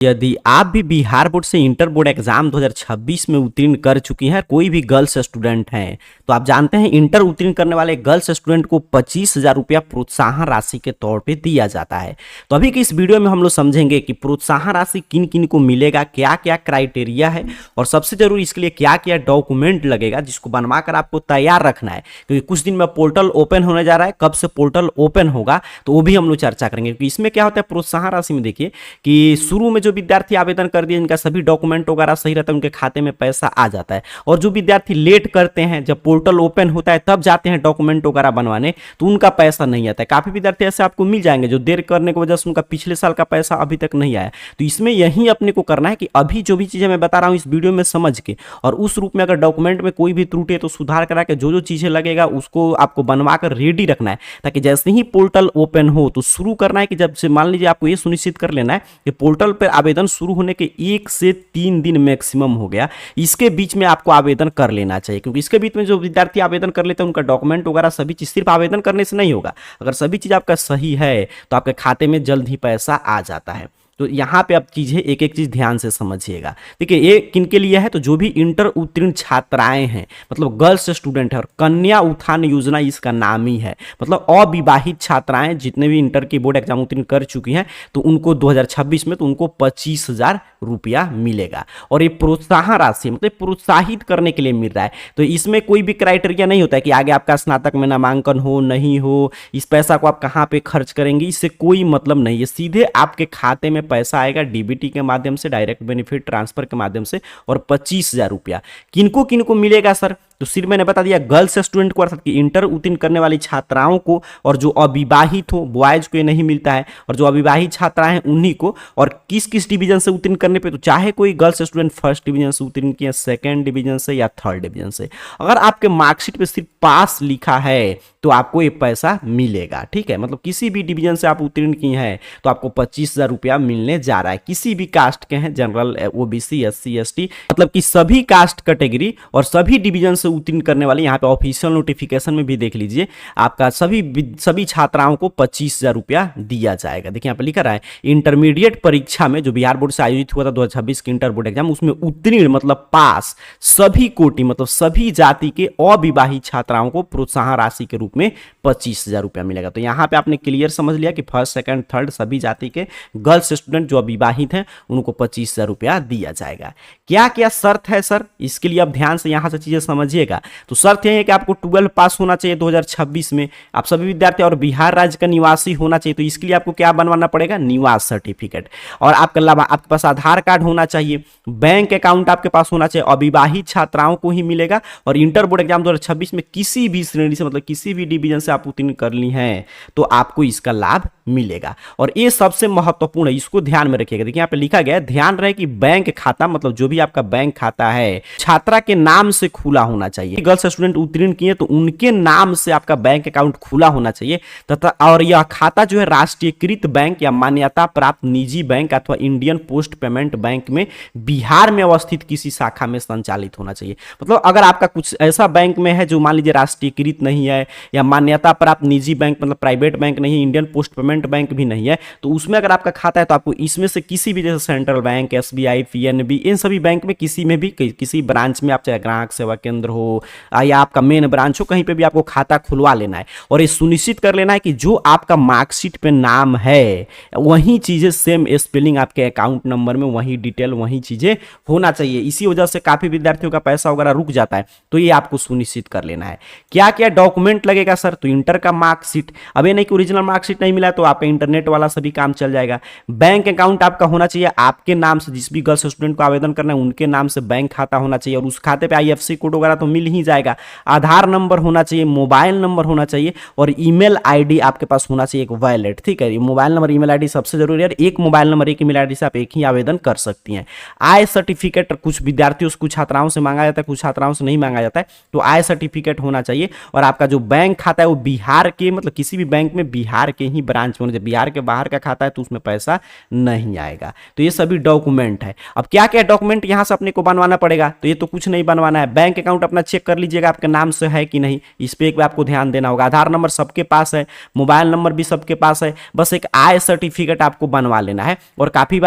यदि आप भी बिहार बोर्ड से इंटर बोर्ड एग्जाम 2026 में उत्तीर्ण कर चुकी हैं, कोई भी गर्ल्स स्टूडेंट हैं, तो आप जानते हैं इंटर उत्तीर्ण करने वाले गर्ल्स स्टूडेंट को 25,000 रुपया प्रोत्साहन राशि के तौर पे दिया जाता है। तो अभी की इस वीडियो में हम लोग समझेंगे कि प्रोत्साहन राशि किन किन को मिलेगा, क्या क्या क्राइटेरिया है और सबसे जरूरी इसके लिए क्या क्या डॉक्यूमेंट लगेगा जिसको बनवा कर आपको तैयार रखना है, क्योंकि कुछ दिन में पोर्टल ओपन होने जा रहा है। कब से पोर्टल ओपन होगा तो वो भी हम लोग चर्चा करेंगे, क्योंकि इसमें क्या होता है प्रोत्साहन राशि में देखिए कि शुरू में जो विद्यार्थी आवेदन कर दिए जिनका सभी डॉक्यूमेंट वगैरह सही रहता है उनके खाते में पैसा आ जाता है, और जो विद्यार्थी लेट करते हैं जब पोर्टल ओपन होता है तब जाते हैं डॉक्यूमेंट वगैरह बनवाने तो उनका पैसा नहीं आता है। काफी विद्यार्थी ऐसे आपको मिल जाएंगे जो देर करने की वजह से उनका पिछले साल का पैसा अभी तक नहीं आया। तो इसमें यही अपने को करना है कि अभी जो भी चीजें मैं बता रहा हूं इस वीडियो में समझ के, और उस रूप में अगर डॉक्यूमेंट में कोई भी त्रुटि है तो सुधार करा के जो जो चीजें लगेगा उसको आपको बनवा कर रेडी रखना है, ताकि जैसे ही पोर्टल ओपन हो तो शुरू करना है कि जब से मान लीजिए आपको ये सुनिश्चित कर लेना है कि पोर्टल पर आवेदन शुरू होने के 1 से 3 दिन मैक्सिमम हो गया, इसके बीच में आपको आवेदन कर लेना चाहिए। क्योंकि इसके बीच में जो विद्यार्थी आवेदन कर लेते हैं उनका डॉक्यूमेंट वगैरह सभी चीज सिर्फ आवेदन करने से नहीं होगा, अगर सभी चीज आपका सही है तो आपके खाते में जल्द ही पैसा आ जाता है। तो यहाँ पे आप चीजें एक एक चीज ध्यान से समझिएगा। देखिए ये किन के लिए है, तो जो भी इंटर उत्तीर्ण छात्राएं हैं, मतलब गर्ल्स स्टूडेंट है, और कन्या उत्थान योजना इसका नाम ही है, मतलब अविवाहित छात्राएं जितने भी इंटर की बोर्ड एग्जाम उत्तीर्ण कर चुकी हैं तो उनको 2026 में तो उनको 25,000 रुपया मिलेगा। और ये प्रोत्साहन राशि मतलब प्रोत्साहित करने के लिए मिल रहा है। तो इसमें कोई भी क्राइटेरिया नहीं होता है कि आगे आपका स्नातक में नामांकन हो नहीं हो, इस पैसा को आप कहाँ पे खर्च करेंगे, इससे कोई मतलब नहीं है। सीधे आपके खाते में पैसा आएगा डीबीटी के माध्यम से, डायरेक्ट बेनिफिट ट्रांसफर के माध्यम से, और 25,000 रुपया किनको किनको मिलेगा सर, तो सिर्फ मैंने बता दिया गर्ल्स स्टूडेंट को, अर्थात कि इंटर उत्तीर्ण करने वाली छात्राओं को, और जो अविवाहित हो बॉयज को ये नहीं मिलता है, और जो अविवाहित छात्राएं हैं उन्हीं को। और किस किस डिवीजन से उत्तीर्ण करने पे, तो चाहे कोई गर्ल्स स्टूडेंट फर्स्ट डिवीजन से उत्तीर्ण किया, सेकंड डिवीजन से या थर्ड डिवीजन से, अगर आपके मार्कशीट पे सिर्फ पास लिखा है तो आपको ये पैसा मिलेगा। ठीक है, मतलब किसी भी डिवीजन से आप उत्तीर्ण की हैं तो आपको 25,000 रुपया मिलने जा रहा है। किसी भी कास्ट के हैं, जनरल, ओबीसी, एससी, एसटी, मतलब कि सभी कास्ट कैटेगरी और सभी डिवीजन से उत्तीर्ण करने वाले, यहाँ पे ऑफिशियल नोटिफिकेशन में भी देख लीजिए आपका सभी छात्राओं को 25,000 रुपया दिया जाएगा। देखिए यहाँ पे लिखा रहा है इंटरमीडिएट परीक्षा में जो बिहार बोर्ड से आयोजित हुआ था 2026 की इंटर बोर्ड एग्जाम, उसमें उत्तीर्ण मतलब पास सभी कोटि मतलब सभी जाति के अविवाहित छात्राओं को प्रोत्साहन राशि के रूप में 25,000 रुपया मिलेगा। तो यहाँ पे आपने क्लियर समझ लिया कि फर्स्ट सेकंड थर्ड सभी जाति के गर्ल्स स्टूडेंट जो अविवाहित हैं उनको 25,000 रुपया दिया जाएगा। क्या क्या शर्त है सर, इसके लिए आप ध्यान से यहां से चीजें समझिएगा। तो शर्त यह है कि आपको 12 पास होना चाहिए 2026 में, आप सभी विद्यार्थी, और बिहार राज्य का निवासी होना चाहिए। तो इसके लिए आपको क्या बनवाना पड़ेगा, निवास सर्टिफिकेट, और आपके पास आधार कार्ड होना चाहिए, बैंक अकाउंट आपके पास होना चाहिए। अविवाहित छात्राओं को ही मिलेगा, और इंटर बोर्ड एग्जाम 2026 में किसी भी श्रेणी से मतलब किसी भी डिवीजन से आप उत्तीर्ण कर ली हैं तो आपको इसका लाभ मिलेगा। और ये सबसे महत्वपूर्ण है, इसको ध्यान में रखिएगा। देखिए यहाँ पे लिखा गया है, ध्यान रहे कि बैंक खाता मतलब जो भी आपका बैंक खाता है छात्रा के नाम से खुला होना चाहिए। गर्ल्स स्टूडेंट उत्तीर्ण किए तो उनके नाम से आपका बैंक अकाउंट खुला होना चाहिए तथा, और यह खाता जो है राष्ट्रीयकृत बैंक या मान्यता प्राप्त निजी बैंक अथवा इंडियन पोस्ट पेमेंट बैंक में बिहार में अवस्थित किसी शाखा में संचालित होना चाहिए। मतलब अगर आपका कुछ ऐसा बैंक में है जो मान लीजिए राष्ट्रीयकृत नहीं है या मान्यता प्राप्त निजी बैंक मतलब प्राइवेट बैंक नहीं है, इंडियन पोस्ट पेमेंट बैंक भी नहीं है, तो उसमें अगर आपका खाता है तो आपको इसमें से किसी भी, जैसे सेंट्रल बैंक, एसबीआई, पीएनबी, इन सभी बैंक में किसी में भी किसी ब्रांच में, आप चाहे ग्राहक सेवा केंद्र हो या आपका मेन ब्रांच हो, कहीं पे भी आपको खाता खुलवा लेना है। और ये सुनिश्चित कर लेना है कि जो आपका मार्कशीट पे नाम है वही चीजें सेम स्पेलिंग आपके अकाउंट नंबर में, वही डिटेल, वही चीजें होना चाहिए। इसी वजह से काफी विद्यार्थियों का पैसा वगैरह रुक जाता है, तो ये आपको सुनिश्चित कर लेना है। क्या क्या डॉक्यूमेंट लगेगा सर, तो इंटर का मार्कशीट, अब ये नहीं कि ओरिजिनल मार्कशीट नहीं मिला तो आपका इंटरनेट वाला सभी काम चल जाएगा। बैंक अकाउंट आपका होना चाहिए आपके नाम से, जिस भी गर्ल्स स्टूडेंट को आवेदन करना है उनके नाम से बैंक खाता होना चाहिए, और उस खाते पे आईएफएससी कोड वगैरह तो मिल ही जाएगा। आधार नंबर होना चाहिए, मोबाइल नंबर होना चाहिए, और ईमेल आईडी आपके पास होना चाहिए एक वैलिड। ठीक है, मोबाइल नंबर ईमेल आईडी सबसे जरूरी है। एक मोबाइल नंबर एक ईमेल आईडी से आप एक ही आवेदन कर सकती हैं। आय सर्टिफिकेट कुछ विद्यार्थियों से, कुछ छात्राओं से मांगा जाता है, कुछ छात्राओं से नहीं मांगा जाता है, तो आय सर्टिफिकेट होना चाहिए। और आपका जो बैंक खाता है वो बिहार के, मतलब किसी भी बैंक में बिहार के ही ब्रांच में होना चाहिए। बिहार के बाहर का खाता है तो उसमें पैसा नहीं आएगा। तो ये सभी डॉक्यूमेंट है। अब क्या क्या डॉक्यूमेंट यहां से अपने को बनवाना पड़ेगा, तो ये तो कुछ नहीं बनवाना है। बैंक अकाउंट अपना चेक कर लीजिएगा आपके नाम से है कि नहीं, इस पर एक बार आपको ध्यान देना होगा। आधार नंबर सबके पास है, मोबाइल नंबर भी सबके पास है, बस एक आय सर्टिफिकेट आपको बनवा लेना है। और काफ़ी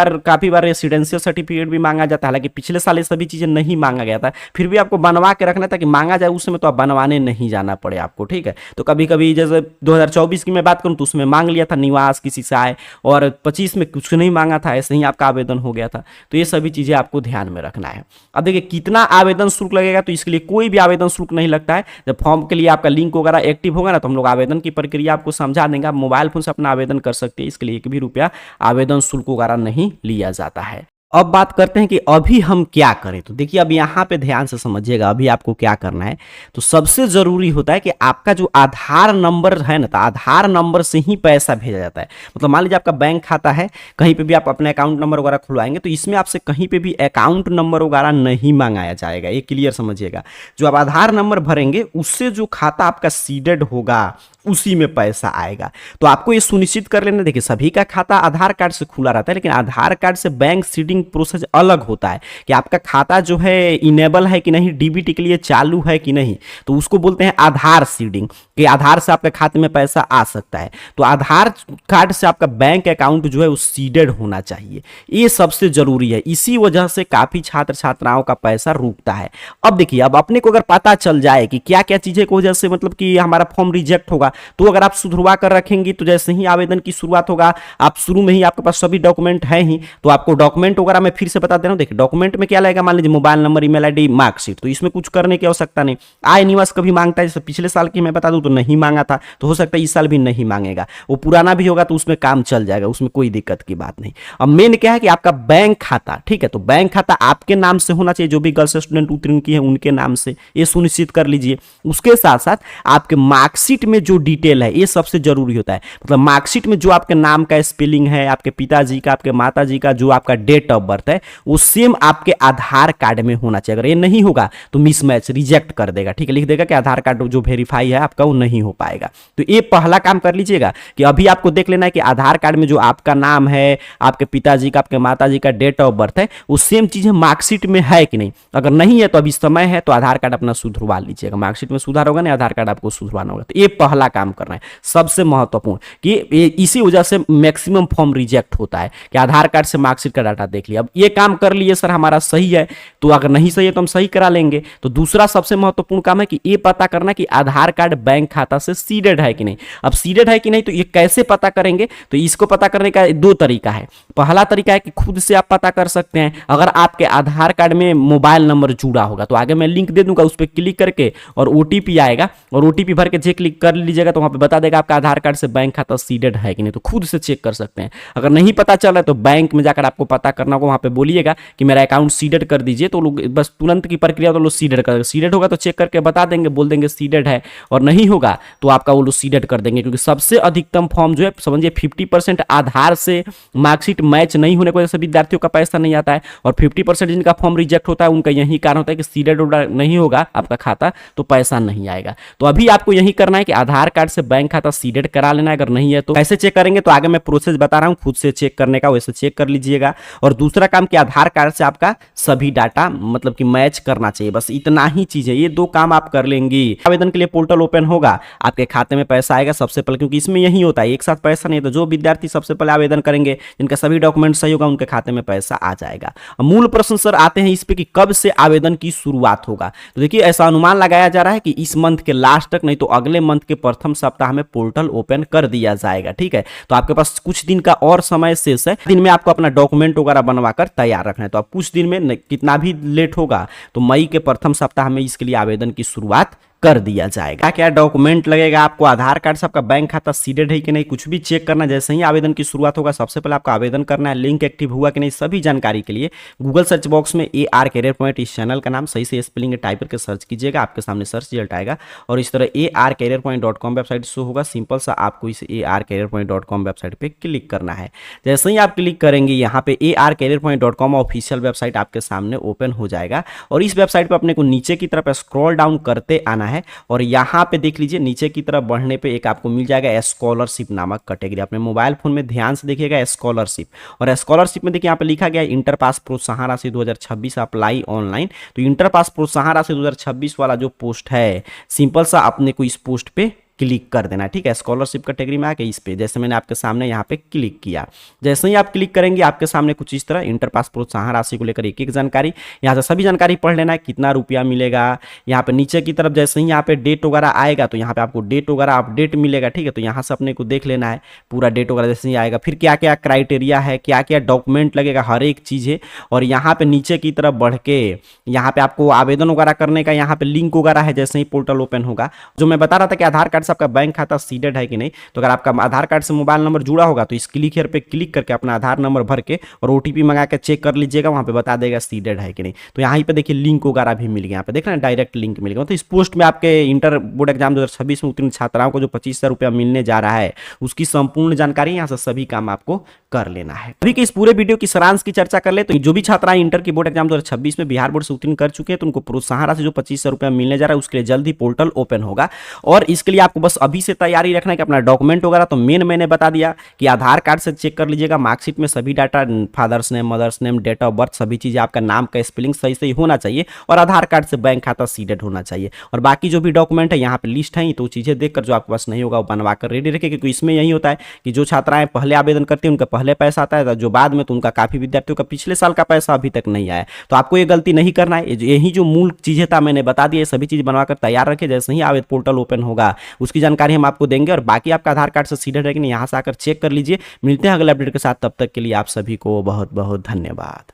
बार रेसिडेंशियल सर्टिफिकेट भी मांगा जाता है, हालांकि पिछले साल ये सभी चीज़ें नहीं मांगा गया था, फिर भी आपको बनवा के रखना था कि मांगा जाए उस समय तो आप बनवाने नहीं जाना पड़े आपको, ठीक है। तो कभी कभी जैसे 2024 की मैं बात करूँ तो उसमें मांग लिया था निवास, किसी से आए, और 25 में कुछ नहीं मांगा था, ऐसे ही आपका आवेदन हो गया था। तो ये सभी चीज़ें आपको ध्यान में रखना है। अब देखिए कितना आवेदन शुल्क लगेगा, तो इसके लिए कोई भी आवेदन शुल्क नहीं लगता है। जब फॉर्म के लिए आपका लिंक वगैरह एक्टिव होगा ना, तो हम लोग आवेदन की प्रक्रिया आपको समझा देंगे, आप मोबाइल फोन से अपना आवेदन कर सकते हैं। इसके लिए 1 भी रुपया आवेदन शुल्क वगैरह नहीं लिया जाता है। अब बात करते हैं कि अभी हम क्या करें। तो देखिए अब यहाँ पे ध्यान से समझिएगा अभी आपको क्या करना है। तो सबसे ज़रूरी होता है कि आपका जो आधार नंबर है ना, तो आधार नंबर से ही पैसा भेजा जाता है। मतलब मान लीजिए आपका बैंक खाता है, कहीं पे भी आप अपने अकाउंट नंबर वगैरह खुलवाएंगे तो इसमें आपसे कहीं पे भी अकाउंट नंबर वगैरह नहीं मंगाया जाएगा, ये क्लियर समझिएगा। जो आप आधार नंबर भरेंगे उससे जो खाता आपका सीडेड होगा उसी में पैसा आएगा। तो आपको ये सुनिश्चित कर लेना, देखिए सभी का खाता आधार कार्ड से खुला रहता है, लेकिन आधार कार्ड से बैंक सीडिंग प्रोसेस अलग होता है कि आपका खाता जो है इनेबल है कि नहीं, डीबीटी के लिए चालू है कि नहीं, तो उसको बोलते हैं आधार सीडिंग, कि आधार से आपके खाते में पैसा आ सकता है। तो आधार कार्ड से आपका बैंक अकाउंट जो है वो सीडेड होना चाहिए, ये सबसे जरूरी है। इसी वजह से काफी छात्र छात्राओं का पैसा रुकता है। अब देखिए अब अपने को अगर पता चल जाए कि क्या क्या चीजें की वजह से मतलब कि हमारा फॉर्म रिजेक्ट होगा, तो अगर आप सुधरवा कर रखेंगे तो जैसे ही आवेदन की शुरुआत होगा, आप शुरू में ही आपके पास सभी डॉक्यूमेंट है ही, तो आपको डॉक्यूमेंट वगैरह मैं फिर से बता दे रहा हूं। देखिए डॉक्यूमेंट में क्या लगेगा, मान लीजिए mobile number, email ID, marksheet, तो इसमें कुछ करने की आवश्यकता नहीं। आय निवास कभी मांगता है, जैसे पिछले साल की मैं बता दूं तो नहीं मांगा था, तो हो सकता है इस साल भी नहीं मांगेगा। वो पुराना भी होगा तो उसमें काम चल जाएगा, उसमें कोई दिक्कत की बात नहीं। अब मेन क्या है कि आपका बैंक खाता, ठीक है, तो बैंक खाता आपके नाम से होना चाहिए, जो भी गर्ल्स स्टूडेंट उत्तीर्ण की है उनके नाम से, ये सुनिश्चित कर लीजिए। उसके साथ साथ आपके मार्कशीट में जो डिटेल है ये सबसे जरूरी होता है। मतलब मार्कशीट में जो आपके नाम का स्पेलिंग है, आपके पिताजी का, आपके माताजी का, जो आपका डेट ऑफ बर्थ है, वो सेम आपके आधार कार्ड में होना चाहिए। अगर ये नहीं होगा तो मिसमैच रिजेक्ट कर देगा, ठीक है, लिख देगा कि आधार कार्ड जो वेरीफाई है आपका वो नहीं हो पाएगा। तो ये पहला काम कर लीजिएगा कि अभी आपको देख लेना है कि आधार कार्ड में जो आपका नाम है, आपके पिताजी का, आपके माताजी का डेट ऑफ बर्थ है, वो सेम चीजें मार्कशीट में है कि नहीं। अगर नहीं है तो अभी समय है, तो आधार कार्ड अपना सुधरवा लीजिएगा। मार्कशीट में सुधार होगा ना, आधार कार्ड आपको सुधरवाना होगा। तो ये पहला काम करना है, सबसे महत्वपूर्ण, कि इसी वजह से मैक्सिमम फॉर्म रिजेक्ट होता है कि आधार कार्ड से मार्कशीट का डाटा देख लिया। अब ये काम कर लिए सर हमारा सही है, तो अगर नहीं सही है तो हम सही करा लेंगे। तो दूसरा सबसे महत्वपूर्ण काम है कि ये पता करना कि आधार कार्ड बैंक खाता से सीडेड है कि नहीं। अब सीडेड है कि नहीं तो ये कैसे पता करेंगे, तो इसको पता करने का 2 तरीका है। पहला तरीका है कि खुद से आप पता कर सकते हैं, अगर आपके आधार कार्ड में मोबाइल नंबर जुड़ा होगा, तो आगे मैं लिंक दे दूंगा, उस पर क्लिक करके और ओटीपी आएगा, और ओटीपी भर के जे क्लिक कर लीजिएगा तो वहां पे बता देगा आपका आधार कार्ड से बैंक खाता सीडेड है कि नहीं। तो खुद से चेक कर सकते हैं। अगर नहीं पता चल रहा है तो बैंक में जाकर आपको पता करना होगा, वहां पे बोलिएगा कि मेरा अकाउंट सीडेड कर दीजिए, तो लोग बस तुरंत की प्रक्रिया, तो लोग सीडेड कर, सीडेड होगा तो चेक करके बता देंगे, बोल देंगे सीडेड है, और नहीं होगा तो आपका वो लोग सीडेड कर देंगे। क्योंकि सबसे अधिकतम फॉर्म जो है समझिए 50% आधार से मार्कशीट मैच नहीं होने की वजह से विद्यार्थियों का पैसा नहीं आता है, और 50% जिनका फॉर्म रिजेक्ट होता है उनका यही कारण होता है कि सीडेड नहीं होगा आपका खाता तो पैसा नहीं आएगा। तो अभी आपको यही करना है कि आधार कार्ड से बैंक खाता सीडेड करा लेना है। अगर नहीं है तो कैसे चेक करेंगे, तो आगे मैं प्रोसेस बता रहा हूं, खुद से चेक करने का, वैसे चेक कर लीजिएगा। और दूसरा काम कि आधार कार्ड से आपका सभी डाटा मतलब कि मैच करना चाहिए, बस इतना ही चीज है। ये 2 काम आप कर लेंगे, आवेदन के लिए पोर्टल ओपन होगा, आपके खाते में पैसा आएगा सबसे पहले, क्योंकि इसमें यही होता है, एक साथ पैसा नहीं। तो जो विद्यार्थी सबसे पहले आवेदन करेंगे, जिनका सभी डॉक्यूमेंट सही होगा, उनके खाते में पैसा आ जाएगा। मूल प्रश्न सर आते हैं इस पे कि कब से आवेदन की शुरुआत होगा। तो देखिए ऐसा अनुमान लगाया जा रहा है कि इस मंथ के लास्ट तक, नहीं तो अगले मंथ के प्रथम सप्ताह में पोर्टल ओपन कर दिया जाएगा, ठीक है। तो आपके पास कुछ दिन का और समय शेष है, दिन में आपको अपना डॉक्यूमेंट वगैरह बनवाकर तैयार रखना है। तो आप कुछ दिन में, कितना भी लेट होगा तो मई के प्रथम सप्ताह में इसके लिए आवेदन की शुरुआत कर दिया जाएगा। क्या डॉक्यूमेंट लगेगा आपको, आधार कार्ड से आपका बैंक खाता सीडेड है कि नहीं, कुछ भी चेक करना। जैसे ही आवेदन की शुरुआत होगा सबसे पहले आपका आवेदन करना है, लिंक एक्टिव हुआ कि नहीं, सभी जानकारी के लिए गूगल सर्च बॉक्स में AR कैरियर पॉइंट इस चैनल का नाम सही से स्पेलिंग टाइप करके सर्च कीजिएगा, आपके सामने सर्च रिजल्ट आएगा। और इस तरह arcareerpoint.com वेबसाइट शो होगा, सिंपल सा आपको इस arcareerpoint.com वेबसाइट पे क्लिक करना है। जैसे ही आप क्लिक करेंगे यहाँ पे arcareerpoint.com ऑफिशियल वेबसाइट आपके सामने ओपन हो जाएगा। और इस वेबसाइट पर अपने को नीचे की तरफ स्क्रॉल डाउन करते आना है, है। और यहाँ पे देख लीजिए नीचे की तरफ बढ़ने पे एक आपको मिल जाएगा स्कॉलरशिप नामक कैटेगरी। अपने मोबाइल फोन में ध्यान से देखिएगा स्कॉलरशिप, और स्कॉलरशिप में देखिए यहाँ पे लिखा गया इंटर पास प्रोत्साहन राशि 2026 अप्लाई ऑनलाइन। तो इंटर पास प्रोत्साहन राशि 2026 वाला जो पोस्ट है, सिंपल सा अपने को इस पोस्ट पे क्लिक कर देना, ठीक है। स्कॉलरशिप कैटेगरी में आके इस पे जैसे मैंने आपके सामने यहाँ पे क्लिक किया, जैसे ही आप क्लिक करेंगे आपके सामने कुछ इस तरह इंटर पास प्रोत्साहन राशि को लेकर एक एक जानकारी, यहाँ से सभी जानकारी पढ़ लेना है, कितना रुपया मिलेगा। यहाँ पे नीचे की तरफ जैसे ही यहाँ पे डेट वगैरह आएगा तो यहाँ पे आपको डेट वगैरह अपडेट मिलेगा, ठीक है। तो यहाँ से अपने को देख लेना है पूरा डेट वगैरह जैसे ही आएगा, फिर क्या क्या क्राइटेरिया है, क्या क्या डॉक्यूमेंट लगेगा, हर एक चीज़ है। और यहाँ पे नीचे की तरफ बढ़ के यहाँ पे आपको आवेदन वगैरह करने का यहाँ पे लिंक वगैरह है, जैसे ही पोर्टल ओपन होगा। जो मैं बता रहा था कि आधार कार्ड से आपका बैंक खाता सीडेड है कि नहीं, तो अगर आपका आधार कार्ड से मोबाइल नंबर जुड़ा होगा तो इस क्लिक हियर पे क्लिक करके अपना आधार नंबर भर के और ओटीपी मंगा के चेक कर लीजिएगा, वहां पे बता देगा सीडेड है कि नहीं। तो यहाँ पे देखिए लिंक वगैरह भी मिल गया, यहाँ पे देख रहे हैं डायरेक्ट लिंक मिल गया। तो इस पोस्ट में आपके इंटर बोर्ड एग्जाम 2026 में उत्तीर्ण छात्राओं को जो 25,000 रुपया मिलने जा रहा है उसकी संपूर्ण जानकारी, यहाँ से सभी काम आपको कर लेना है। अभी के इस पूरे वीडियो की सारांश की चर्चा कर ले तो जो भी छात्राएं इंटर की बोर्ड एग्जाम 2026 में बिहार बोर्ड से उत्तीर्ण कर चुके हैं तो उनको प्रोत्साहन राशि जो 25,000 रुपया मिलने जा रहा है उसके लिए जल्द ही पोर्टल ओपन होगा। और इसके लिए आपको बस अभी से तैयारी रखना है कि अपना डॉक्यूमेंट वगैरह तो मेन मैंने बता दिया कि आधार कार्ड से चेक कर लीजिएगा, मार्कशीट में सभी data, father's name, mother's name, date of birth, सभी चीजें, आपका नाम का स्पेलिंग सही सही होना चाहिए और आधार कार्ड से बैंक खाता सीडेड होना चाहिए। और बाकी जो भी डॉक्यूमेंट है यहाँ पे लिस्ट है, तो चीजें देखकर जो आपके पास नहीं होगा वो बनवा कर रेडी रखें, क्योंकि इसमें यही होता है कि जो छात्राएं पहले आवेदन करती हैं उनका पहले पैसा आता है, जो बाद में तो उनका काफी विद्यार्थियों का पिछले साल का पैसा अभी तक नहीं आया। तो आपको ये गलती नहीं करना है, यही जो मूल चीजें था मैंने बता दिया, सभी चीज बनवाकर तैयार रखें। जैसे ही आवेदन पोर्टल ओपन होगा उसकी जानकारी हम आपको देंगे। और बाकी आपका आधार कार्ड से सीडेड है कि नहीं यहाँ से आकर चेक कर लीजिए। मिलते हैं अगले अपडेट के साथ, तब तक के लिए आप सभी को बहुत बहुत धन्यवाद।